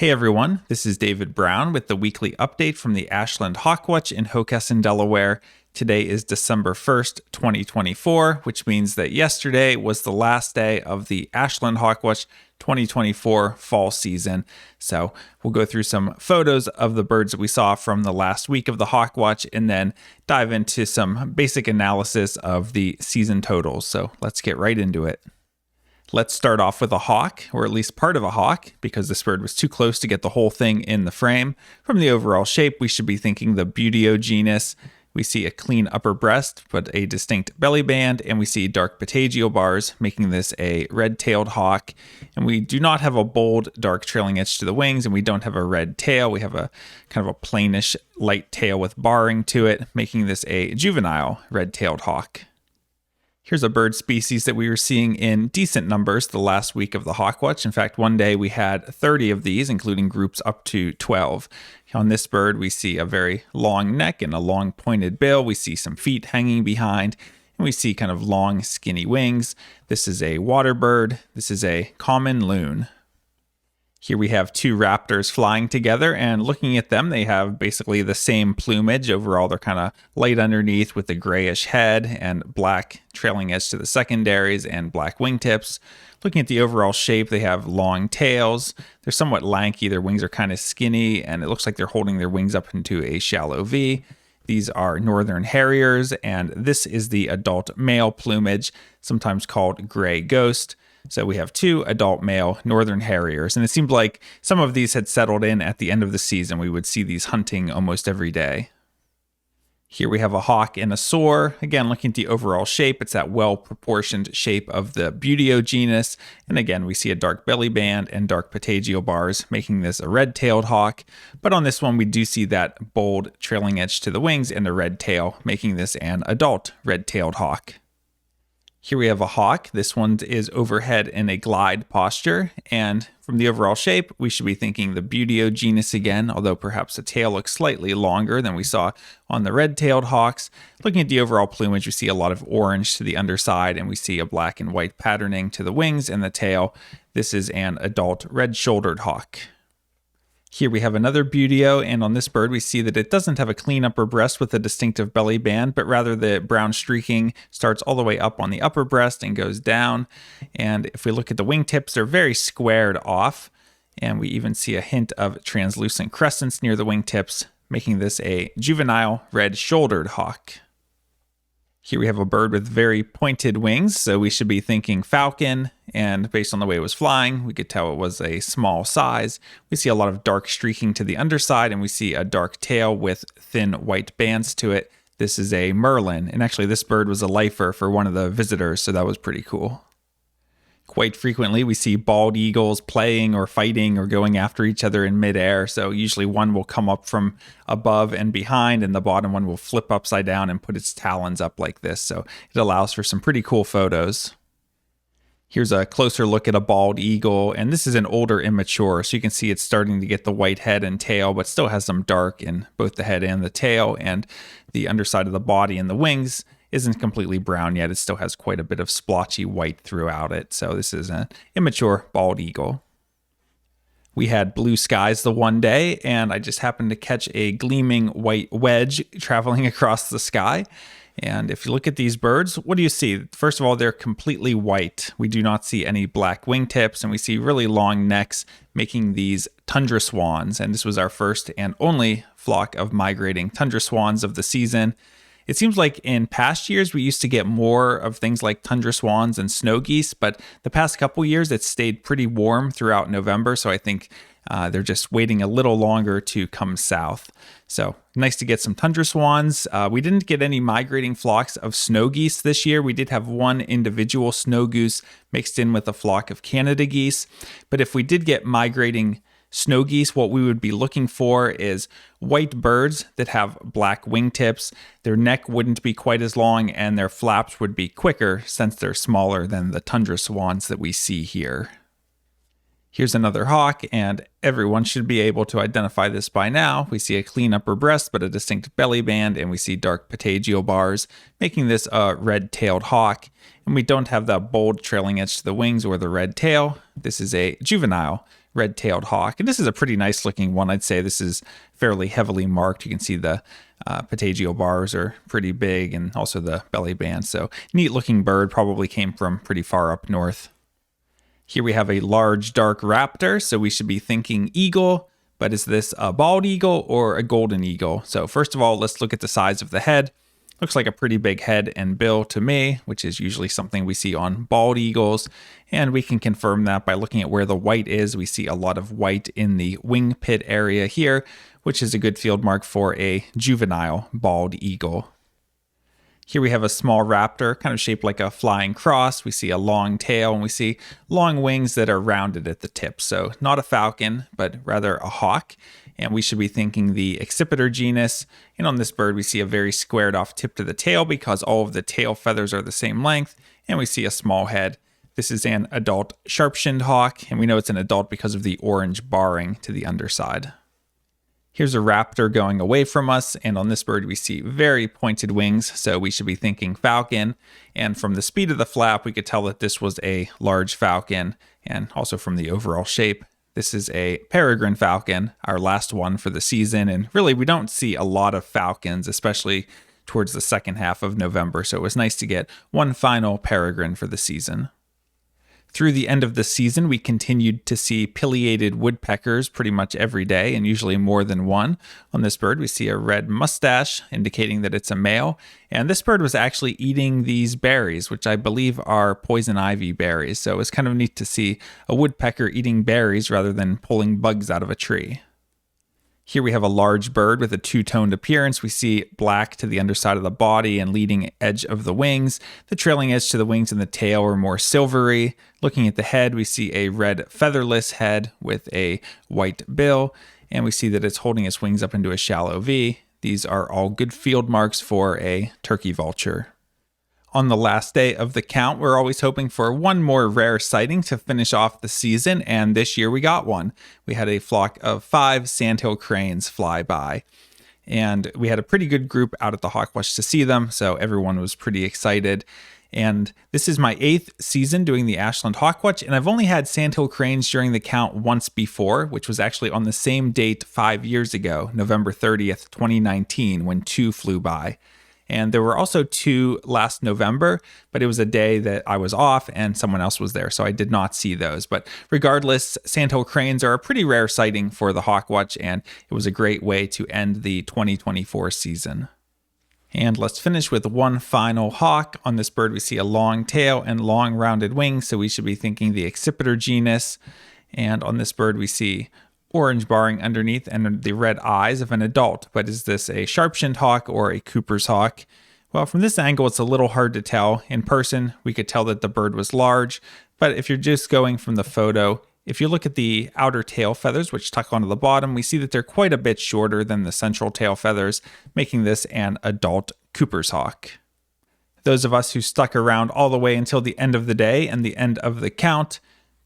Hey everyone, this is David Brown with the weekly update from the Ashland Hawk Watch in Hockessin, Delaware. Today is December 1st, 2024, which means that yesterday was the last day of the Ashland Hawk Watch 2024 fall season. So we'll go through some photos of the birds that we saw from the last week of the Hawk Watch and then dive into some basic analysis of the season totals. So let's get right into it. Let's start off with a hawk, or at least part of a hawk, because this bird was too close to get the whole thing in the frame. From the overall shape, we should be thinking the Buteo genus. We see a clean upper breast, but a distinct belly band, and we see dark patagial bars, making this a red-tailed hawk. And we do not have a bold, dark trailing edge to the wings, and we don't have a red tail. We have a kind of a plainish light tail with barring to it, making this a juvenile red-tailed hawk. Here's a bird species that we were seeing in decent numbers the last week of the Hawk Watch. In fact, one day we had 30 of these, including groups up to 12. On this bird, we see a very long neck and a long pointed bill. We see some feet hanging behind, and we see kind of long, skinny wings. This is a water bird. This is a common loon. Here we have two raptors flying together, and looking at them, they have basically the same plumage. Overall, they're kind of light underneath with a grayish head and black trailing edge to the secondaries and black wingtips. Looking at the overall shape, they have long tails. They're somewhat lanky. Their wings are kind of skinny, and it looks like they're holding their wings up into a shallow V. These are northern harriers, and this is the adult male plumage, sometimes called gray ghost. So we have two adult male northern harriers, and it seemed like some of these had settled in at the end of the season. We would see these hunting almost every day. Here we have a hawk and a soar. Again, looking at the overall shape, it's that well-proportioned shape of the Buteo genus. And again, we see a dark belly band and dark patagial bars, making this a red-tailed hawk. But on this one, we do see that bold trailing edge to the wings and a red tail, making this an adult red-tailed hawk. Here we have a hawk. This one is overhead in a glide posture, and from the overall shape, we should be thinking the Buteo genus again, although perhaps the tail looks slightly longer than we saw on the red-tailed hawks. Looking at the overall plumage, we see a lot of orange to the underside, and we see a black and white patterning to the wings and the tail. This is an adult red-shouldered hawk. Here we have another Buteo, and on this bird we see that it doesn't have a clean upper breast with a distinctive belly band, but rather the brown streaking starts all the way up on the upper breast and goes down. And if we look at the wingtips, they're very squared off, and we even see a hint of translucent crescents near the wingtips, making this a juvenile red-shouldered hawk. Here we have a bird with very pointed wings, so we should be thinking falcon, and based on the way it was flying, we could tell it was a small size. We see a lot of dark streaking to the underside, and we see a dark tail with thin white bands to it. This is a merlin, and actually this bird was a lifer for one of the visitors, so that was pretty cool. Quite frequently, we see bald eagles playing or fighting or going after each other in midair. So usually one will come up from above and behind, and the bottom one will flip upside down and put its talons up like this. So it allows for some pretty cool photos. Here's a closer look at a bald eagle, and this is an older immature. So you can see it's starting to get the white head and tail, but still has some dark in both the head and the tail, and the underside of the body and the wings isn't completely brown yet. It still has quite a bit of splotchy white throughout it. So this is an immature bald eagle. We had blue skies the one day, and I just happened to catch a gleaming white wedge traveling across the sky. And if you look at these birds, what do you see? First of all, they're completely white. We do not see any black wingtips, and we see really long necks, making these tundra swans. And this was our first and only flock of migrating tundra swans of the season. It seems like in past years, we used to get more of things like tundra swans and snow geese, but the past couple years, it's stayed pretty warm throughout November. So I think they're just waiting a little longer to come south. So nice to get some tundra swans. We didn't get any migrating flocks of snow geese this year. We did have one individual snow goose mixed in with a flock of Canada geese. But if we did get migrating snow geese, what we would be looking for is white birds that have black wingtips. Their neck wouldn't be quite as long, and their flaps would be quicker since they're smaller than the tundra swans that we see here. Here's another hawk, and everyone should be able to identify this by now. We see a clean upper breast, but a distinct belly band, and we see dark patagial bars, making this a red-tailed hawk. And we don't have that bold trailing edge to the wings or the red tail. This is a juvenile red-tailed hawk. And this is a pretty nice looking one. I'd say this is fairly heavily marked. You can see the patagial bars are pretty big and also the belly band. So neat looking bird, probably came from pretty far up north. Here we have a large dark raptor. So we should be thinking eagle, but is this a bald eagle or a golden eagle? So first of all, let's look at the size of the head. Looks like a pretty big head and bill to me, which is usually something we see on bald eagles. And we can confirm that by looking at where the white is. We see a lot of white in the wing pit area here, which is a good field mark for a juvenile bald eagle. Here we have a small raptor, kind of shaped like a flying cross. We see a long tail and we see long wings that are rounded at the tip. So not a falcon, but rather a hawk. And we should be thinking the accipiter genus. And on this bird, we see a very squared off tip to the tail because all of the tail feathers are the same length. And we see a small head. This is an adult sharp-shinned hawk. And we know it's an adult because of the orange barring to the underside. Here's a raptor going away from us, and on this bird we see very pointed wings, so we should be thinking falcon. And from the speed of the flap, we could tell that this was a large falcon, and also from the overall shape. This is a peregrine falcon, our last one for the season, and really we don't see a lot of falcons, especially towards the second half of November, so it was nice to get one final peregrine for the season. Through the end of the season, we continued to see pileated woodpeckers pretty much every day, and usually more than one. On this bird, we see a red mustache, indicating that it's a male. And this bird was actually eating these berries, which I believe are poison ivy berries. So it was kind of neat to see a woodpecker eating berries rather than pulling bugs out of a tree. Here we have a large bird with a two-toned appearance. We see black to the underside of the body and leading edge of the wings. The trailing edge to the wings and the tail are more silvery. Looking at the head, we see a red featherless head with a white bill, and we see that it's holding its wings up into a shallow V. These are all good field marks for a turkey vulture. On the last day of the count, we're always hoping for one more rare sighting to finish off the season, and this year we got one. We had a flock of 5 sandhill cranes fly by, and we had a pretty good group out at the Hawk Watch to see them, so everyone was pretty excited. And this is my 8th season doing the Ashland Hawk Watch, and I've only had sandhill cranes during the count once before, which was actually on the same date 5 years ago, November 30th, 2019, when 2 flew by. And there were also 2 last November, but it was a day that I was off and someone else was there, so I did not see those. But regardless, sandhill cranes are a pretty rare sighting for the Hawk Watch, and it was a great way to end the 2024 season. And let's finish with one final hawk. On this bird, we see a long tail and long rounded wings, so we should be thinking the accipiter genus. And on this bird, we see orange barring underneath and the red eyes of an adult. But is this a sharp-shinned hawk or a Cooper's hawk? Well, from this angle, it's a little hard to tell. In person, we could tell that the bird was large, but if you're just going from the photo, if you look at the outer tail feathers, which tuck onto the bottom, we see that they're quite a bit shorter than the central tail feathers, making this an adult Cooper's hawk. Those of us who stuck around all the way until the end of the day and the end of the count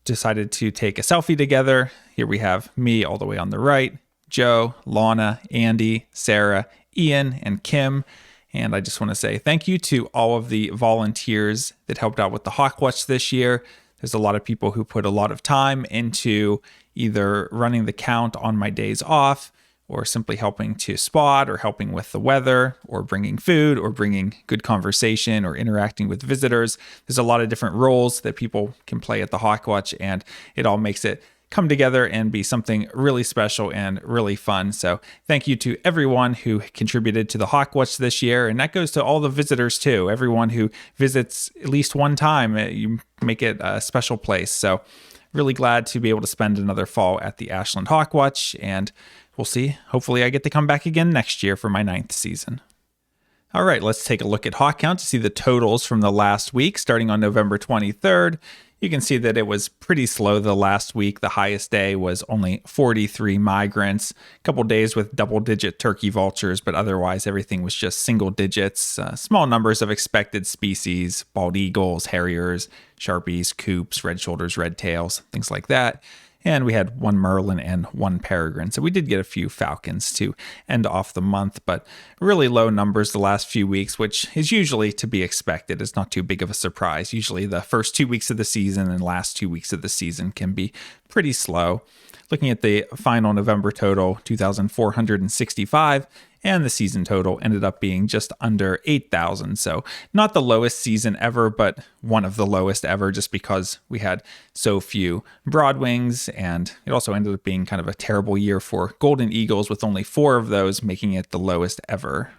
decided to take a selfie together. Here we have me all the way on the right, Joe, Lana, Andy, Sarah, Ian, and Kim. And I just want to say thank you to all of the volunteers that helped out with the Hawk Watch this year. There's a lot of people who put a lot of time into either running the count on my days off, or simply helping to spot, or helping with the weather, or bringing food, or bringing good conversation, or interacting with visitors. There's a lot of different roles that people can play at the Hawk Watch, and it all makes it come together and be something really special and really fun. So thank you to everyone who contributed to the Hawk Watch this year, and that goes to all the visitors too. Everyone who visits at least one time, you make it a special place. So really glad to be able to spend another fall at the Ashland Hawk Watch, and we'll see. Hopefully I get to come back again next year for my 9th season. All right, let's take a look at hawk count to see the totals from the last week, starting on November 23rd. You can see that it was pretty slow the last week. The highest day was only 43 migrants, a couple days with double-digit turkey vultures, but otherwise everything was just single digits, small numbers of expected species, bald eagles, harriers, sharpies, coops, red shoulders, red tails, things like that. and we had one merlin and one peregrine. So we did get a few falcons to end off the month, but really low numbers the last few weeks, which is usually to be expected. It's not too big of a surprise. Usually the first 2 weeks of the season and last 2 weeks of the season can be pretty slow. Looking at the final November total, 2,465, and the season total ended up being just under 8,000. So not the lowest season ever, but one of the lowest ever, just because we had so few broadwings, and it also ended up being kind of a terrible year for golden eagles, with only 4 of those, making it the lowest ever.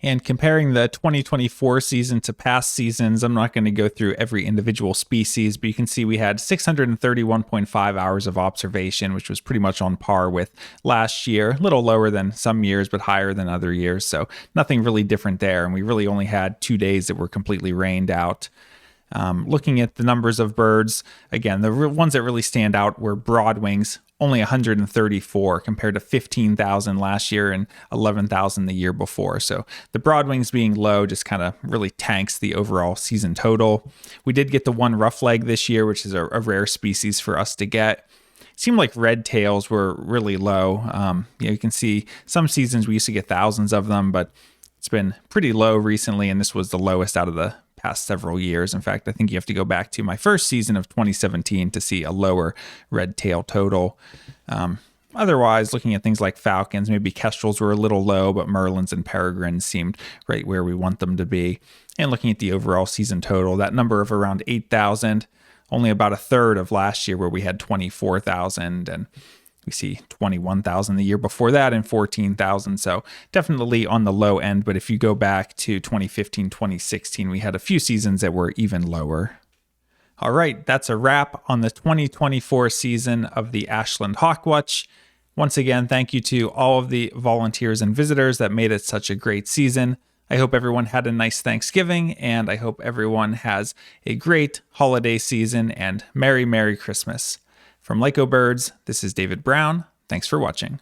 And comparing the 2024 season to past seasons, I'm not going to go through every individual species, but you can see we had 631.5 hours of observation, which was pretty much on par with last year. A little lower than some years, but higher than other years. So nothing really different there. And we really only had 2 days that were completely rained out. Looking at the numbers of birds, again, the ones that really stand out were broadwings, only 134 compared to 15,000 last year and 11,000 the year before. So the broadwings being low just kind of really tanks the overall season total. We did get the one roughleg this year, which is a rare species for us to get. It seemed like red tails were really low. You can see some seasons we used to get thousands of them, but it's been pretty low recently, and this was the lowest out of the past several years. In fact, I think you have to go back to my first season of 2017 to see a lower red tail total. Otherwise, looking at things like falcons, maybe kestrels were a little low, but merlins and peregrines seemed right where we want them to be. And looking at the overall season total, that number of around 8,000, only about a third of last year where we had 24,000, and we see 21,000 the year before that and 14,000. So definitely on the low end. But if you go back to 2015, 2016, we had a few seasons that were even lower. All right, that's a wrap on the 2024 season of the Ashland Hawk Watch. Once again, thank you to all of the volunteers and visitors that made it such a great season. I hope everyone had a nice Thanksgiving, and I hope everyone has a great holiday season and Merry, Merry Christmas. From Lyco Birds, this is David Brown. Thanks for watching.